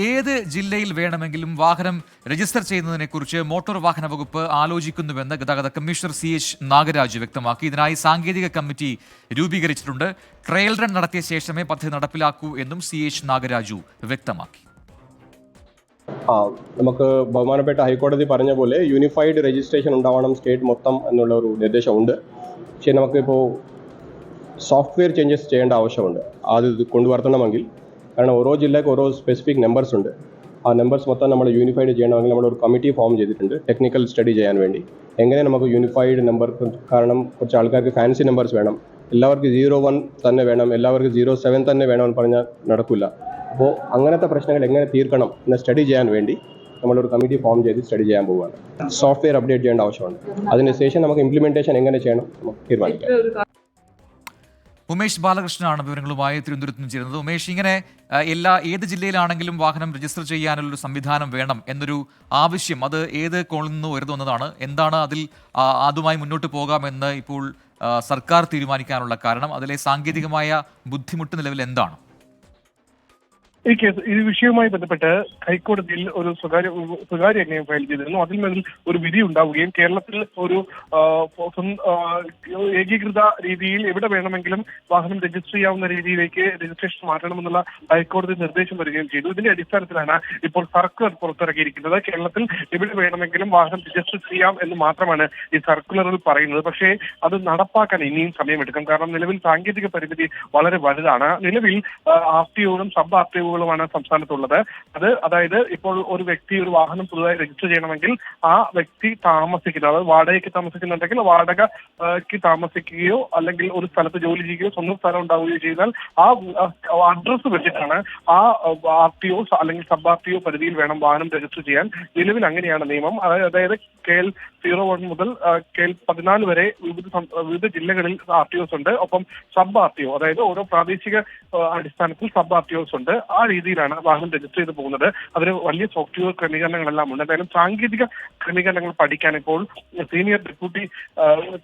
ഏത് ജില്ലയിൽ വേണമെങ്കിലും വാഹനം രജിസ്റ്റർ ചെയ്യുന്നതിനെക്കുറിച്ച് മോട്ടോർ വാഹന വകുപ്പ് ആലോചിക്കുന്നുവെന്ന് ഗതാഗത കമ്മീഷണർ CH നാഗരാജ് വ്യക്തമാക്കി. ഇതിനായി സാങ്കേതിക കമ്മിറ്റി രൂപീകരിച്ചിട്ടുണ്ട്. ട്രയൽ റൺ നടത്തിയ ശേഷമേ പദ്ധതി നടപ്പിലാക്കൂ എന്നും CH നാഗരാജു വ്യക്തമാക്കി. നമുക്ക് ബഹുമാനപ്പെട്ട ഹൈക്കോടതി പറഞ്ഞ പോലെ യൂണിഫൈഡ് രജിസ്ട്രേഷൻ ഉണ്ടാവണം സ്റ്റേറ്റ് മൊത്തം എന്നുള്ള ഒരു നിർദ്ദേശമുണ്ട്. പക്ഷേ നമുക്കിപ്പോൾ സോഫ്റ്റ്വെയർ ചേഞ്ചസ് ചെയ്യേണ്ട ആവശ്യമുണ്ട്. അത് കൊണ്ടുവരണമെങ്കിൽ, കാരണം ഓരോ ജില്ലയ്ക്ക് ഓരോ സ്പെസിഫിക് നമ്പേഴ്സ് ഉണ്ട്. ആ നമ്പേഴ്സ് മൊത്തം നമ്മൾ യൂണിഫൈഡ് ചെയ്യണമെങ്കിൽ നമ്മളൊരു കമ്മിറ്റി ഫോം ചെയ്തിട്ടുണ്ട് ടെക്നിക്കൽ സ്റ്റഡി ചെയ്യാൻ വേണ്ടി. എങ്ങനെ നമുക്ക് യൂണിഫൈഡ് നമ്പർ, കാരണം കുറച്ച് ആൾക്കാർക്ക് ഫാൻസി നമ്പേഴ്സ് വേണം, എല്ലാവർക്കും 01 തന്നെ വേണം, എല്ലാവർക്കും 07 തന്നെ വേണമെന്ന് പറഞ്ഞാൽ നടക്കില്ല. അപ്പോൾ അങ്ങനത്തെ പ്രശ്നങ്ങൾ എങ്ങനെ തീർക്കണം എന്ന് സ്റ്റഡി ചെയ്യാൻ വേണ്ടി നമ്മളൊരു കമ്മിറ്റി ഫോം ചെയ്ത് സ്റ്റഡി ചെയ്യാൻ പോവുകയാണ്. സോഫ്റ്റ്വെയർ അപ്ഡേറ്റ് ചെയ്യേണ്ട ആവശ്യമുണ്ട്. അതിനുശേഷം നമുക്ക് ഇംപ്ലിമെൻറ്റേഷൻ എങ്ങനെ ചെയ്യണം നമുക്ക് തീരുമാനിക്കാം. ഉമേഷ് ബാലകൃഷ്ണനാണ് വിവരങ്ങളുമായി തിരുവനന്തപുരത്ത് നിന്ന് ചേരുന്നത്. ഉമേഷ്, ഇങ്ങനെ ഏത് ജില്ലയിലാണെങ്കിലും വാഹനം രജിസ്റ്റർ ചെയ്യാനുള്ളൊരു സംവിധാനം വേണം എന്നൊരു ആവശ്യം, അത് ഏത് കോണിൽ നിന്ന് ഉയർന്നു വന്നതാണ്? എന്താണ് അതിൽ അതുമായി മുന്നോട്ട് പോകാമെന്ന് ഇപ്പോൾ സർക്കാർ തീരുമാനിക്കാനുള്ള കാരണം? അതിലെ സാങ്കേതികമായ ബുദ്ധിമുട്ട് നിലവിൽ എന്താണ്? ഈ വിഷയവുമായി ബന്ധപ്പെട്ട് ഹൈക്കോടതിയിൽ ഒരു സ്വകാര്യ അന്യായം ഫയൽ ചെയ്തിരുന്നു. അതിൽ മേൽ ഒരു വിധി ഉണ്ടാവുകയും കേരളത്തിൽ ഒരു ഏകീകൃത രീതിയിൽ എവിടെ വേണമെങ്കിലും വാഹനം രജിസ്റ്റർ ചെയ്യാവുന്ന രീതിയിലേക്ക് രജിസ്ട്രേഷൻ മാറ്റണമെന്നുള്ള ഹൈക്കോടതി നിർദ്ദേശം വരികയും ചെയ്തു. ഇതിന്റെ അടിസ്ഥാനത്തിലാണ് ഇപ്പോൾ സർക്കുലർ പുറത്തിറക്കിയിരിക്കുന്നത്. കേരളത്തിൽ എവിടെ വേണമെങ്കിലും വാഹനം രജിസ്റ്റർ ചെയ്യാം എന്ന് മാത്രമാണ് ഈ സർക്കുലറിൽ പറയുന്നത്. പക്ഷേ അത് നടപ്പാക്കാൻ ഇനിയും സമയമെടുക്കും. കാരണം നിലവിൽ സാങ്കേതിക പരിമിതി വളരെ വലുതാണ്. നിലവിൽ RTOകളും സബ് RTOകളുമാണ് സംസ്ഥാനത്തുള്ളത്. അതായത് ഇപ്പോൾ ഒരു വ്യക്തി ഒരു വാഹനം പുതുതായി രജിസ്റ്റർ ചെയ്യണമെങ്കിൽ ആ വ്യക്തി താമസിക്കുന്നത്, അതായത് വാടകയ്ക്ക് താമസിക്കുന്നുണ്ടെങ്കിൽ വാടകയ്ക്ക് താമസിക്കുകയോ അല്ലെങ്കിൽ ഒരു സ്ഥലത്ത് ജോലി ചെയ്യുകയോ സ്വന്തം സ്ഥലം ഉണ്ടാവുകയോ ചെയ്താൽ ആ അഡ്രസ്സ് വെച്ചിട്ടാണ് ആ RTO അല്ലെങ്കിൽ സബ് RTO പരിധിയിൽ വേണം വാഹനം രജിസ്റ്റർ ചെയ്യാൻ. നിലവിൽ അങ്ങനെയാണ് നിയമം. അതായത് KL 01 മുതൽ KL 14 വരെ വിവിധ ജില്ലകളിൽ RTOs ഉണ്ട്. ഒപ്പം സബ് RTO, അതായത് ഓരോ പ്രാദേശിക അടിസ്ഥാനത്തിൽ സബ് RTOs ഉണ്ട്. ആ രീതിയിലാണ് വാഹനം രജിസ്റ്റർ ചെയ്ത് പോകുന്നത്. അതിന് വലിയ സോഫ്റ്റ്വെയർ ക്രമീകരണങ്ങളെല്ലാം ഉണ്ട്. എന്തായാലും സാങ്കേതിക ക്രമീകരണങ്ങൾ പഠിക്കാൻ ഇപ്പോൾ സീനിയർ ഡെപ്യൂട്ടി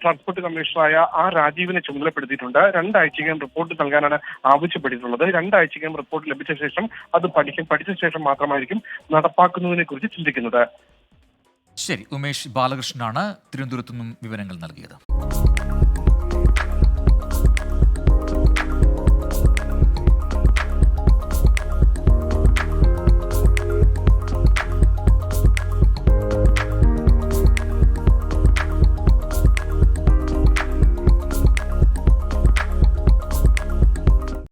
ട്രാൻസ്പോർട്ട് കമ്മീഷണറായ രാജീവിനെ ചുമതലപ്പെടുത്തിയിട്ടുണ്ട്. 2 ആഴ്ചയ്ക്കകം റിപ്പോർട്ട് നൽകാനാണ് ആവശ്യപ്പെട്ടിട്ടുള്ളത്. 2 ആഴ്ചയ്ക്കകം റിപ്പോർട്ട് ലഭിച്ച ശേഷം അത് പഠിച്ച ശേഷം മാത്രമായിരിക്കും നടപ്പാക്കുന്നതിനെ കുറിച്ച് ചിന്തിക്കുന്നത്. ശരി, ഉമേഷ് ബാലകൃഷ്ണനാണ് തിരുവനന്തപുരത്തു നിന്നും വിവരങ്ങൾ നൽകിയത്.